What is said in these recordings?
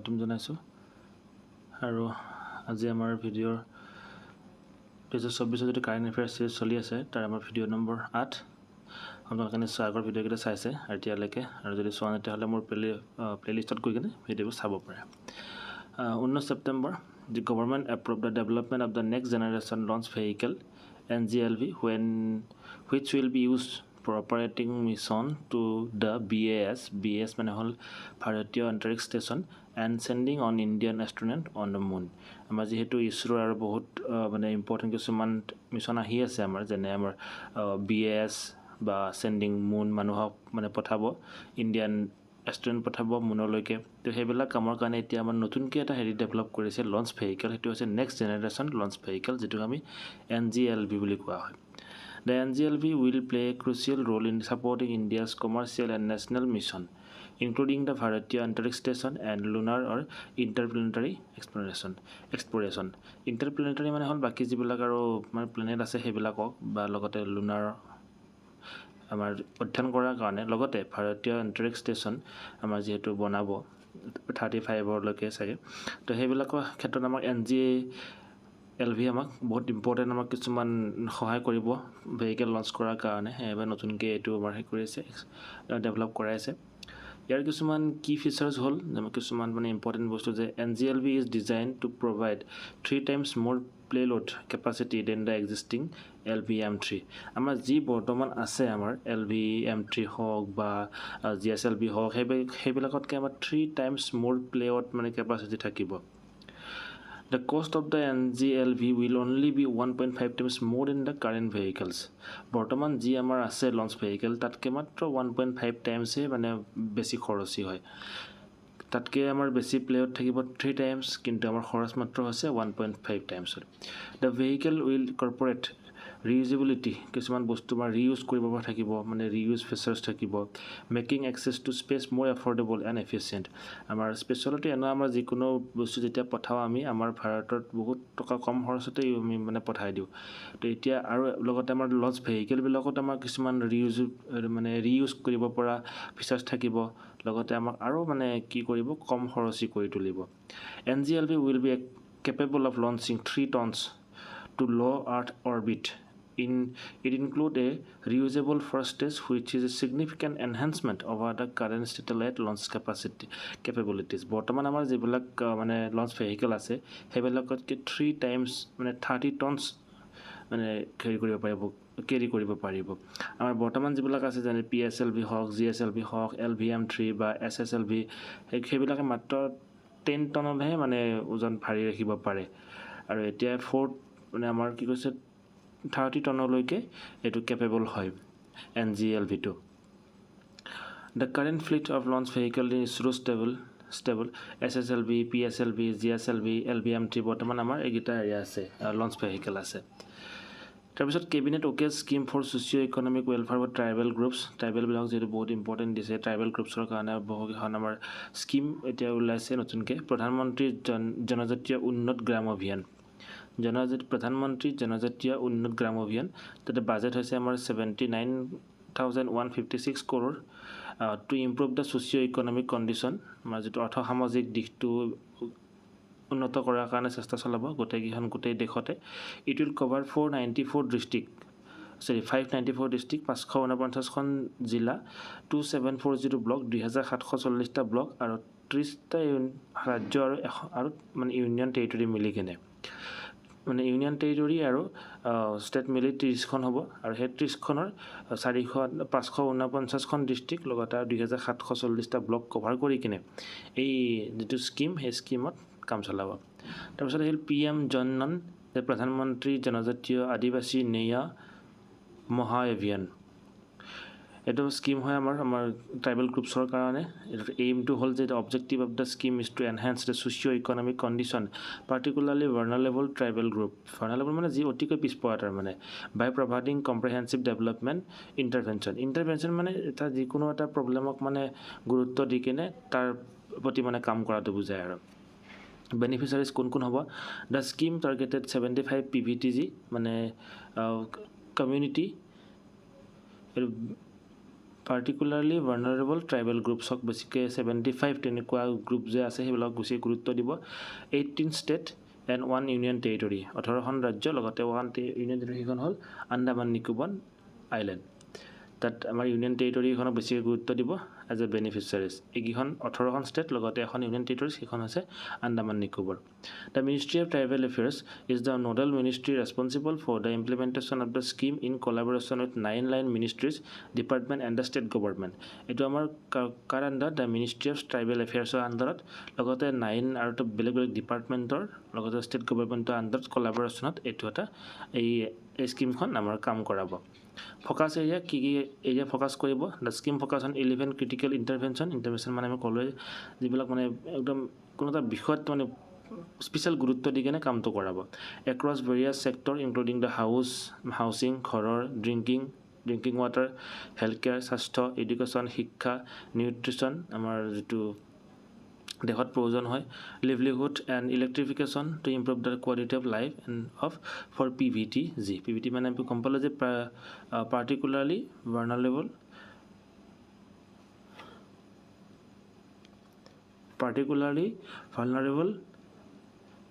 স্বাগতম জনাইছোঁ আৰু আজি আমাৰ ভিডিঅ'ৰ 2024 যিটো কাৰেণ্ট এফেয়াৰ্ছ চিৰিজ চলি আছে তাৰ আমাৰ ভিডিঅ' নম্বৰ 8 আপোনালোকে নিশ্চয় আগৰ ভিডিঅ'কেইটা চাইছে এতিয়ালৈকে আৰু যদি চোৱা নাই তেতিয়াহ'লে মোৰ প্লেলিষ্টত গৈ কিনে ভিডিঅ'বোৰ চাব পাৰে 19 September the government approve the development of the next generation launch vehicle NGLV which will be used for operating mission to the BAS মানে হ'ল ভাৰতীয় আন্তৰিক station and sending on Indian astronaut on the moon আমাৰ যেহেতু ISRO আৰু বহুত মানে important কিছুমান মিছন আহি আছে আমাৰ যেনে আমাৰ BAS বা সেন্ডিং মুন মানুহক মানে পঠাব ইণ্ডিয়ান এষ্ট্ৰনেট পঠাব মুনলৈকে তো সেইবিলাক কামৰ কাৰণে এতিয়া আমাৰ নতুনকৈ এটা ডেভেলপ কৰিছে লঞ্চ ভেহিকেল সেইটো হৈছে নেক্সট জেনেৰেশ্যন লঞ্চ ভেহিকেল যিটো আমি NGLV বুলি কোৱা হয় The NGLV will play a crucial role in supporting India's commercial and national mission, including the Bharatiya Antariksh Station and lunar or interplanetary exploration. Interplanetary মানে হ'ল বাকি যিবিলাক আৰু মানে প্লেনেট আছে সেইবিলাকক বা লগতে lunar আমাৰ অধ্যয়ন কৰাৰ কাৰণে লগতে ভাৰতীয় আন্তৰিক ষ্টেচন আমাৰ যেহেতু বনাব 35লৈকে চাগে তো সেইবিলাকৰ ক্ষেত্ৰত আমাক NGLV আমাক বহুত ইম্পৰ্টেণ্ট আমাক কিছুমান সহায় কৰিব ভেহিকেল লঞ্চ কৰাৰ কাৰণে এবাৰ নতুনকৈ এইটো আমাৰ কৰিছে ডেভেলপ কৰাইছে ইয়াৰ কিছুমান কি ফিচাৰ্ছ হ'ল কিছুমান মানে ইম্পৰ্টেণ্ট বস্তু যে NGLV is designed to provide 3 times more payload capacity than the existing LVM-3 আমাৰ যি বৰ্তমান আছে আমাৰ LVM-3 হওক বা GSLV হওক সেইবিলাকতকৈ আমাৰ 3 times more payload মানে capacity থাকিব The cost of the NGLV will only be 1.5 times more than the current vehicles. বৰ্তমান যি আমাৰ আছে লঞ্চ ভেহিকেল তাতকৈ মাত্ৰ 1.5 টাইমছে মানে বেছি খৰচী হয় তাতকৈ আমাৰ বেছি প্লেয়ত থাকিব 3 টাইমছ কিন্তু আমাৰ খৰচ মাত্ৰ হৈছে 1.5 times The vehicle will incorporate reusability কিছুমান বস্তু আমাৰ ৰিউজ কৰিব পৰা থাকিব মানে ৰিউজ ফিচাৰ্ছ থাকিব মেকিং এক্সেছ টু স্পেচ মোৰ এফৰ্ডেবল এণ্ড এফিচিয়েণ্ট আমাৰ স্পেচিয়েলিটি এনে আমাৰ যিকোনো বস্তু যেতিয়া পঠাওঁ আমি আমাৰ ভাৰতত বহুত টকা কম খৰচতে আমি মানে পঠাই দিওঁ তো এতিয়া আৰু লগতে আমাৰ লঞ্চ ভেহিকেলবিলাকত আমাৰ কিছুমান ৰিউজ কৰিব পৰা ফিচাৰ্ছ থাকিব লগতে আমাক আৰু মানে কি কৰিব কম খৰচী কৰি তুলিব NGLV will be capable of launching 3 tons to low Earth orbit It includes a reusable first stage which is a significant enhancement over the current satellite launch capabilities. বৰ্তমান আমাৰ যিবিলাক মানে লঞ্চ ভেহিকেল আছে সেইবিলাকতকৈ 3 টাইমছ মানে 30 টনছ মানে carry কৰিব পাৰিব আমাৰ বৰ্তমান যিবিলাক আছে যেনে PSLV হওক GSLV হওক LVM-3 বা SSLV সেইবিলাকে মাত্ৰ 10 টনতহে মানে ওজন ভাৰী ৰাখিব পাৰে আৰু এতিয়া 4 মানে আমাৰ কি কৈছে 30 টনলৈকে এইটো কেপেবল হয় NGLV-টো The current fleet of launch vehicle is stable SSLV, PSLV, GSLV, LVM-3 বৰ্তমান আমাৰ এইকেইটা এৰিয়া আছে লঞ্চ ভেহিকেল আছে তাৰপিছত cabinet okay scheme for socio' economic welfare for tribal groups ট্ৰাইবেলবিলাক যিহেতু বহুত ইম্পৰ্টেণ্ট দিছে ট্ৰাইবেল গ্ৰুপছৰ কাৰণে বহুকেইখন আমাৰ স্কিম এতিয়া ওলাইছে নতুনকৈ প্ৰধানমন্ত্ৰী জনজাতীয় উন্নত গ্ৰাম অভিযান প্ৰধানমন্ত্ৰী জনজাতীয় উন্নত গ্ৰাম অভিযান তাতে বাজেট হৈছে আমাৰ 79,156 crore to improve the socio' economic condition আমাৰ যিটো অৰ্থসামাজিক দিশটো উন্নত কৰাৰ কাৰণে চেষ্টা চলাব গোটেই দেশতে ইট উইল কভাৰ 594 ডিষ্ট্ৰিক্ট 549খন জিলা 2740 ব্লক 2740টা ব্লক আৰু 30টা ৰাজ্য আৰু মানে ইউনিয়ন টেৰিটৰী মিলি কিনে মানে ইউনিয়ন টেৰিটৰী আৰু ষ্টেট মিলি 30খন হ'ব আৰু সেই 30খনৰ 549খন ডিষ্ট্ৰিক্ট লগতে 2740টা ব্লক কভাৰ কৰি কিনে এই যিটো স্কিম সেই স্কিমত কাম চলাব তাৰপিছত আহিল PM জনন প্ৰধানমন্ত্ৰী জনজাতীয় আদিবাসী ন্যায় মহাঅভিযান এইটো স্কিম হয় আমাৰ ট্ৰাইবেল গ্ৰুপছৰ কাৰণে এইমটো হ'ল যে objective of the scheme is to enhance the socio' economic condition particularly vulnerable tribal group vulnerable মানে যি অতিকৈ পিছপৰা তাৰ মানে by providing comprehensive development intervention মানে এটা যিকোনো এটা প্ৰব্লেমক মানে গুৰুত্ব দি কিনে তাৰ প্ৰতি মানে কাম কৰাটো বুজায় আৰু বেনিফিচাৰিজ কোন হ'ব দ্য স্কিম টাৰ্গেটেড 75 PVTG মানে কমিউনিটি পাৰ্টিকুলাৰলি ভাৰ্নাৰেবল ট্ৰাইবেল গ্ৰুপছক বেছিকৈ 75 তেনেকুৱা গ্ৰুপ যে আছে সেইবিলাক বেছি গুৰুত্ব দিব 18 ষ্টেট এণ্ড 1 ইউনিয়ন টেৰিটৰী 18খন ৰাজ্য লগতে 1 ইউনিয়ন টেৰিটৰী সেইখন হ'ল আন্দামান নিকোবৰ আইলেণ্ড তাত আমাৰ ইউনিয়ন টেৰিটৰীখনক বেছিকৈ গুৰুত্ব দিব এজ এ বেনিফিচিয়াৰিজ এইকেইখন 18খন ষ্টেট লগতে এখন ইউনিয়ন টেৰিটৰী সেইখন হৈছে Andaman Nicobar the ministry of tribal affairs is the nodal ministry responsible for the implementation of the scheme in collaboration with 9 line ministries department and the state government এইটো আমাৰ কাৰ আণ্ডাৰত the ministry of tribal এফেয়াৰ্ছৰ আণ্ডাৰত লগতে 9 আৰু বেলেগ বেলেগ ডিপাৰ্টমেণ্টৰ লগতে ষ্টেট গভৰ্ণমেণ্টৰ আণ্ডাৰত কলাবৰেশ্যনত এইটো এটা এই স্কিমখন আমাৰ কাম কৰাব ফ'কাছ এৰিয়া কি এৰিয়া ফ'কাছ কৰিব the scheme focus on 11 critical intervention মানে আমি ক'লোৱে যিবিলাক মানে একদম কোনো এটা বিষয়ত মানে স্পেচিয়েল গুৰুত্ব দি কেনে কামটো কৰাব across various sector including the housing ঘৰৰ ড্ৰিংকিং ৱাটাৰ হেল্থ কেয়াৰ স্বাস্থ্য এডুকেশ্যন শিক্ষা নিউট্ৰিশ্যন আমাৰ যিটো দেশত প্ৰয়োজন হয় livelihood and electrification to improve the quality of life and for PVT মানে আমি গম পালোঁ যে পাৰ্টিকুলাৰলি ভালনাৰেবল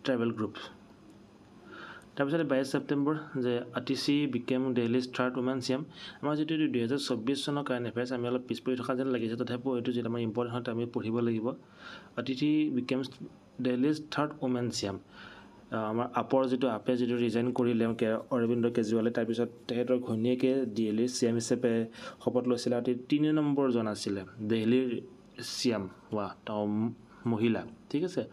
ট্ৰাইবেল গ্ৰুপ তাৰপিছতে 22 ছেপ্টেম্বৰ যে ATC became Delhi's third women CM আমাৰ যিটো 2024 চনৰ কাৰেণ্ট এফেয়াৰ্ছ আমি অলপ পিছ পৰি থকা যেন লাগিছে তথাপিও এইটো যিটো আমাৰ ইম্পৰ্টেণ্ট হয় আমি পঢ়িব লাগিব ATC became Delhi's third women CM আমাৰ আপে যিটো ৰিজাইন কৰিলে অৰবিন্দ কেজৰিৱালে তাৰপিছত তেখেতৰ ঘৈণীয়েকে দিল্লীৰ চিএম হিচাপে শপত লৈছিলে আৰু 3 নম্বৰজন আছিলে দিল্লীৰ চিএম হোৱা মহিলা ঠিক আছে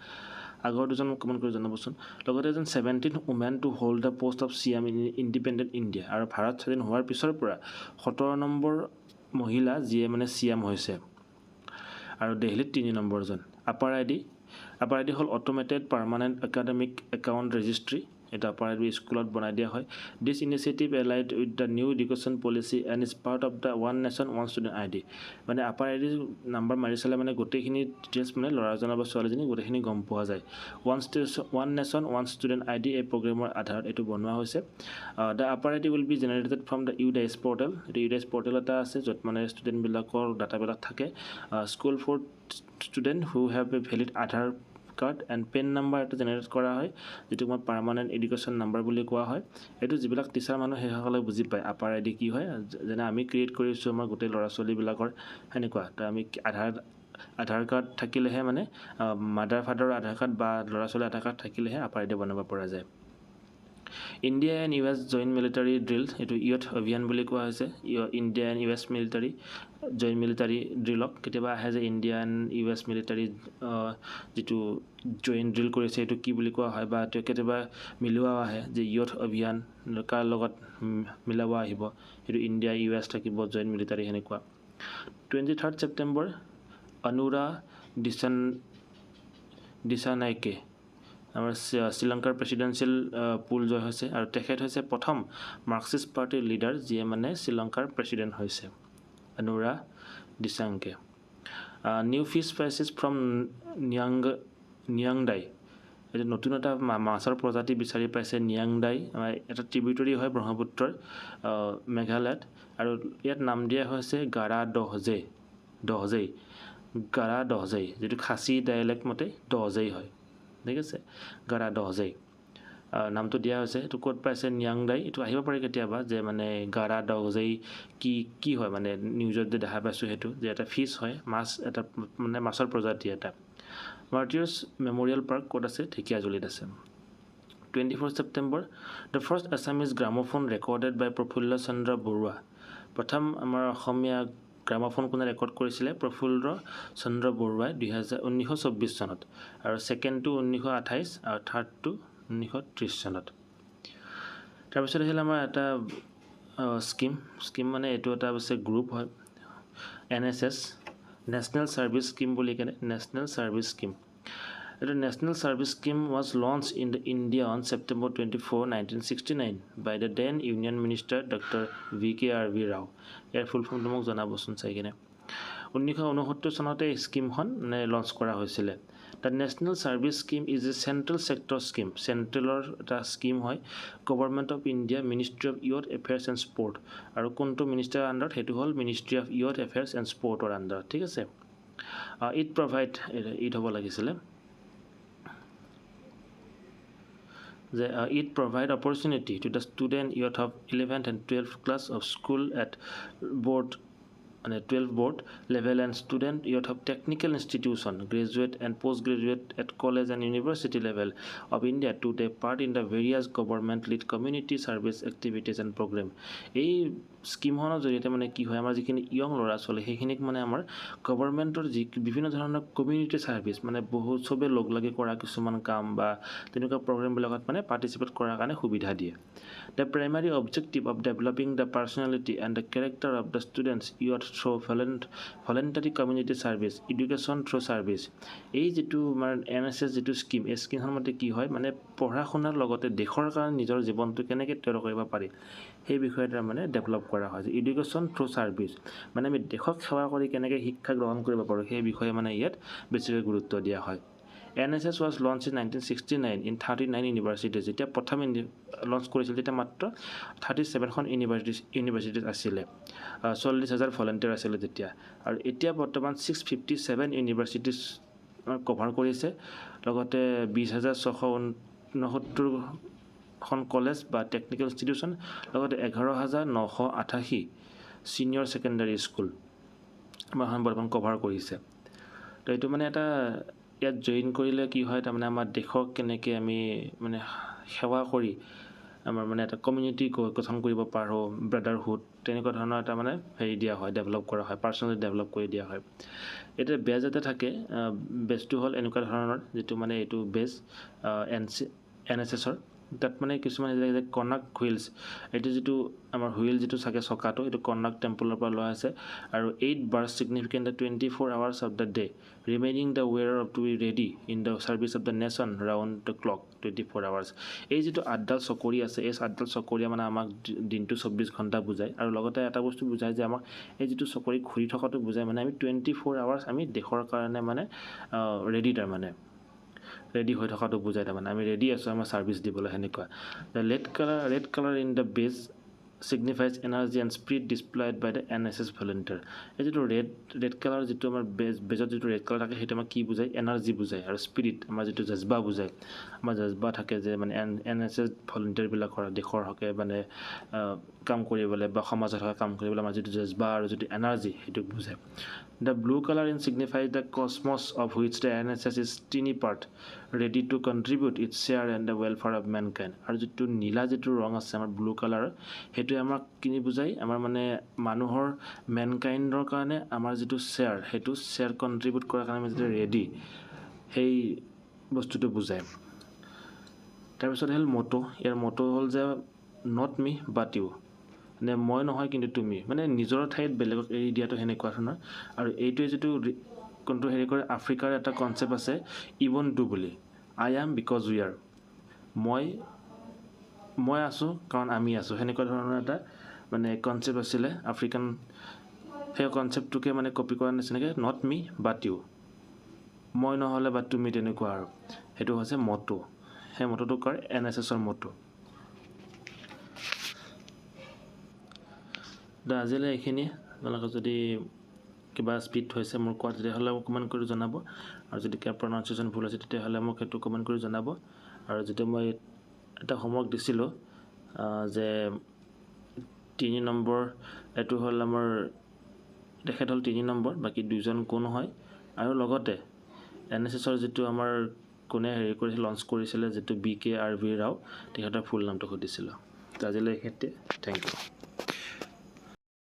আগৰ দুজন কমেণ্ট কৰি জনাবচোন লগতে এজন 17th women to hold the post off CM in independent India আৰু ভাৰত স্বাধীন হোৱাৰ পিছৰ পৰা 17 নম্বৰ মহিলা যিয়ে মানে চিএম হৈছে আৰু দিল্লীত 3 নম্বৰজন আপাৰ আইডি হ'ল automated permanent academic account registry এটা আপাৰ আইডি স্কুলত বনাই দিয়া হয় this initiative aligned with the new education policy and is part of the one nation one student ID মানে আপাৰ আইডি নাম্বাৰ মাৰি চালে মানে গোটেইখিনি ডিটেইলছ মানে ল'ৰাজনৰ বা ছোৱালীজনী গোটেইখিনি গম পোৱা যায় one nation one student ID এই প্ৰগ্ৰেমৰ আধাৰত এইটো বনোৱা হৈছে the upper ID will be generated from the UDAIS portal এইটো UDAIS পৰ্টেল এটা আছে য'ত মানে ষ্টুডেণ্টবিলাকৰ ডাটাবিলাক থাকে school for student who have a valid Aadhaar card and PAN number এটা জেনেৰেট কৰা হয় যিটোক মই পাৰ্মানেণ্ট এডুকেশ্যন নাম্বাৰ বুলি কোৱা হয় এইটো যিবিলাক টিচাৰ মানুহ সেইসকলে বুজি পায় আপাৰ আইডি কি হয় যেনে আমি ক্ৰিয়েট কৰিছোঁ আমাৰ গোটেই ল'ৰা ছোৱালীবিলাকৰ সেনেকুৱা তো আমি আধাৰ কাৰ্ড থাকিলেহে মানে মাদাৰ ফাদাৰৰ আধাৰ কাৰ্ড বা ল'ৰা ছোৱালীৰ আধাৰ কাৰ্ড থাকিলেহে আপাৰ আইডি বনাব পৰা যায় India and US joint military drill এইটো ইয়থ অভিযান বুলি কোৱা হৈছে India and US military joint military ড্ৰিলক কেতিয়াবা আহে যে ইণ্ডিয়া এণ্ড US মিলিটাৰী যিটো জইণ্ট ড্ৰিল কৰিছে এইটো কি বুলি কোৱা হয় বা কেতিয়াবা মিলোৱা আহে যে ইয়থ অভিযান কাৰ লগত মিলাব আহিব সেইটো ইণ্ডিয়া US থাকিব জইণ্ট মিলিটাৰী সেনেকুৱা 23rd ছেপ্টেম্বৰ অনুৰা দিছানাইকে আমাৰ শ্ৰীলংকাৰ প্ৰেছিডেঞ্চিয়েল পুল জয় হৈছে আৰু তেখেত হৈছে প্ৰথম মাৰ্কছিষ্ট পাৰ্টিৰ লিডাৰ যিয়ে মানে শ্ৰীলংকাৰ প্ৰেছিডেণ্ট হৈছে অনুৰা দিছাংকে নিউ ফিছ স্পাইচিছ ফ্ৰম নিয়াংডাই এইটো নতুন এটা মাছৰ প্ৰজাতি বিচাৰি পাইছে নিয়াংডাই এটা ট্ৰিবিউটৰী হয় ব্ৰহ্মপুত্ৰৰ মেঘালয়ত আৰু ইয়াত নাম দিয়া হৈছে গাৰা দহজেই যিটো খাচী ডাইলেক্ট মতে দহজেই হয় ঠিক আছে গাৰা দহজেই নামটো দিয়া হৈছে এইটো ক'ত পাইছে নিয়াংডাই এইটো আহিব পাৰে কেতিয়াবা যে মানে গাৰা দহজেই কি হয় মানে নিউজত যে দেখা পাইছোঁ সেইটো যে এটা ফিছ হয় মাছ এটা মানে মাছৰ প্ৰজাতি এটা মাৰ্টিয়াৰ্ছ মেমৰিয়েল পাৰ্ক ক'ত আছে ঢেকীয়াজুলিত আছে 24 September the first Assamese gramophone recorded by Prafulla Chandra Barua প্ৰথম আমাৰ অসমীয়া গ্ৰামোফোন কোনে ৰেকৰ্ড কৰিছিলে প্ৰফুল্ল চন্দ্ৰ বৰুৱাই 1924 চনত আৰু ছেকেণ্ডটো 1928 আৰু থাৰ্ডটো 1930 চনত তাৰপিছত আহিলে আমাৰ এটা স্কিম মানে এইটো এটা অৱশ্যে গ্ৰুপ হয় NSS নেশ্যনেল ছাৰ্ভিচ স্কিম বুলি কেনে নেশ্যনেল ছাৰ্ভিচ স্কিম এইটো national service scheme was launched in the India on September 24, 1969 by the then union minister doctor VKRV Rao ইয়াৰ ফুল ফৰ্মটো মোক জনাবচোন চাই কিনে 1969 চনতে এই স্কিমখন মানে লঞ্চ কৰা হৈছিলে the national service scheme is a central sector scheme চেণ্ট্ৰেলৰ এটা স্কিম হয় government of India ministry of youth affairs and sport আৰু কোনটো মিনিষ্টাৰৰ আণ্ডাৰত সেইটো হ'ল ministry of youth affairs and স্পৰ্টৰ আণ্ডাৰত ঠিক আছে ইট প্ৰভাইড ইট হ'ব লাগিছিলে যে it provide opportunity to the student youth of 11th and 12th class of school at board and 12 board level and student youth of technical institution graduate and postgraduate at college and university level of India to take part in the various government lead community service activities and program এই স্কিমখনৰ জৰিয়তে মানে কি হয় আমাৰ যিখিনি young ল'ৰা ছোৱালী সেইখিনিক মানে আমাৰ গভৰ্ণমেণ্টৰ যি বিভিন্ন ধৰণৰ কমিউনিটি ছাৰ্ভিচ মানে বহুত চবে লগ লাগি কৰা কিছুমান কাম বা তেনেকুৱা প্ৰগ্ৰেমবিলাকত মানে পাৰ্টিচিপেট কৰাৰ কাৰণে সুবিধা দিয়ে the primary objective of developing the personality and the character of the students youth through voluntary community service education through service এই যিটো আমাৰ NSS যিটো স্কিম এই স্কিমখন মতে কি হয় মানে পঢ়া শুনাৰ লগতে দেশৰ কাৰণে নিজৰ জীৱনটো কেনেকৈ তৈয়াৰ কৰিব পাৰি সেই বিষয়ে তাৰ মানে ডেভেলপ কৰা হয় যে এডুকেশ্যন থ্ৰু ছাৰ্ভিচ মানে আমি দেশক সেৱা কৰি কেনেকৈ শিক্ষা গ্ৰহণ কৰিব পাৰোঁ সেই বিষয়ে মানে ইয়াত বেছিকৈ গুৰুত্ব দিয়া হয় NSS was launched in 1969 in 39 universities যেতিয়া প্ৰথম লঞ্চ কৰিছিল তেতিয়া মাত্ৰ 37খন ইউনিভাৰ্চিটিজ আছিলে 40,000 ভলেণ্টিয়াৰ আছিলে তেতিয়া আৰু এতিয়া বৰ্তমান 657 ইউনিভাৰ্চিটিজ কভাৰ কৰিছে লগতে 20,669খন কলেজ বা টেকনিকেল ইনষ্টিটিউশ্যন লগতে 11,988 ছিনিয়ৰ ছেকেণ্ডাৰী স্কুল আমাৰ বৰ্তমান কভাৰ কৰিছে তো এইটো মানে এটা ইয়াত জইন কৰিলে কি হয় তাৰমানে আমাৰ দেশক কেনেকৈ আমি মানে সেৱা কৰি আমাৰ মানে এটা কমিউনিটি গঠন কৰিব পাৰোঁ ব্ৰাদাৰহুড তেনেকুৱা ধৰণৰ এটা মানে হেৰি দিয়া হয় ডেভেলপ কৰা হয় পাৰ্চনেলি ডেভেলপ কৰি দিয়া হয় এতিয়া বেজ এটা থাকে বেজটো হ'ল এনেকুৱা ধৰণৰ যিটো মানে এইটো বেজ NSSৰ তাত মানে কিছুমান যে কনাক হুইলছ এইটো যিটো আমাৰ হুইল যিটো চাগে চকাটো এইটো কনাক টেম্পলৰ পৰা লোৱা আছে আৰু 8 bars significant the 24 hours of the day remaining the wearer to be ready in the service of the nation round the clock 24 hours এই যিটো আঠডাল চকৰি আছে এই আঠডাল চকৰিয়ে মানে আমাক দিনটো 24 ঘণ্টা বুজায় আৰু লগতে এটা বস্তু বুজায় যে আমাক এই যিটো চকৰি ঘূৰি থকাটো বুজায় মানে আমি 24 hours আমি দেশৰ কাৰণে মানে ৰেডি তাৰমানে ৰেডি হৈ থকাটো বুজায় তাৰমানে আমি ৰেডি আছোঁ আমাৰ ছাৰ্ভিচ দিবলৈ সেনেকুৱা the red colour in the বেজ signifies energy and spirit displayed by the NSS volunteer এই যিটো ৰেড কালাৰ যিটো আমাৰ বেজত যিটো ৰেড কালাৰ থাকে সেইটো আমাক কি বুজায় এনাৰ্জি বুজায় আৰু স্পিৰিট আমাৰ যিটো জজবা বুজায় আমাৰ জজবা থাকে যে মানে NSS ভলেণ্টিয়াৰবিলাকৰ দেশৰ হকে মানে কাম কৰিবলৈ বা সমাজত থকা কাম কৰিবলৈ আমাৰ যিটো জজবা আৰু যিটো এনাৰ্জি সেইটো বুজায় The blue color signifies the cosmos of which the NSS is tiny part, ready to contribute its share in the welfare of mankind. আৰু যিটো নীলা যিটো ৰং আছে আমাৰ ব্লু কালাৰৰ সেইটোৱে আমাক কিনি বুজায় আমাৰ মানে মানুহৰ মেনকাইণ্ডৰ কাৰণে আমাৰ যিটো সেইটো শ্বেয়াৰ কণ্ট্ৰিবিউট কৰাৰ কাৰণে আমি যিটো ৰেডি সেই বস্তুটো বুজায় তাৰপিছত হ'ল মটো ইয়াৰ মটো হ'ল যে নট মি বাট ইউ নে মই নহয় কিন্তু তুমি মানে নিজৰ ঠাইত বেলেগক এৰি দিয়াটো সেনেকুৱা ধৰণৰ আৰু এইটোৱে যিটো কোনটো হেৰি কৰে আফ্ৰিকাৰ এটা কনচেপ্ট আছে ইভন ডু বুলি I am because we are মই আছোঁ কাৰণ আমি আছোঁ সেনেকুৱা ধৰণৰ এটা মানে কনচেপ্ট আছিলে আফ্ৰিকান সেই কনচেপ্টটোকে মানে কপি কৰাৰ নিচিনাকৈ নট মি বাট ইউ মই নহ'লে বা তুমি তেনেকুৱা আৰু সেইটো হৈছে মটো সেই মটোটো কয় NSSৰ মটো আজিলৈ এইখিনি আপোনালোকে যদি কিবা স্পীড হৈছে মোৰ কোৱা তেতিয়াহ'লে মোক কমেণ্ট কৰি জনাব আৰু যদি কিবা প্ৰনাউন্সিয়েশ্যন ভুল আছে তেতিয়াহ'লে মোক সেইটো কমেণ্ট কৰি জনাব আৰু যেতিয়া মই এটা হোমৱৰ্ক দিছিলোঁ যে 3 নম্বৰ এইটো হ'ল আমাৰ তেখেত হ'ল 3 নম্বৰ বাকী 2জন কোন হয় আৰু লগতে NSSৰ যিটো আমাৰ কোনে হেৰি কৰিছিল লঞ্চ কৰিছিলে যিটো BK RV ৰাও তেখেতৰ ফুল নামটো সুধিছিলোঁ তো আজিলৈ এইখিনিতে থেংক ইউ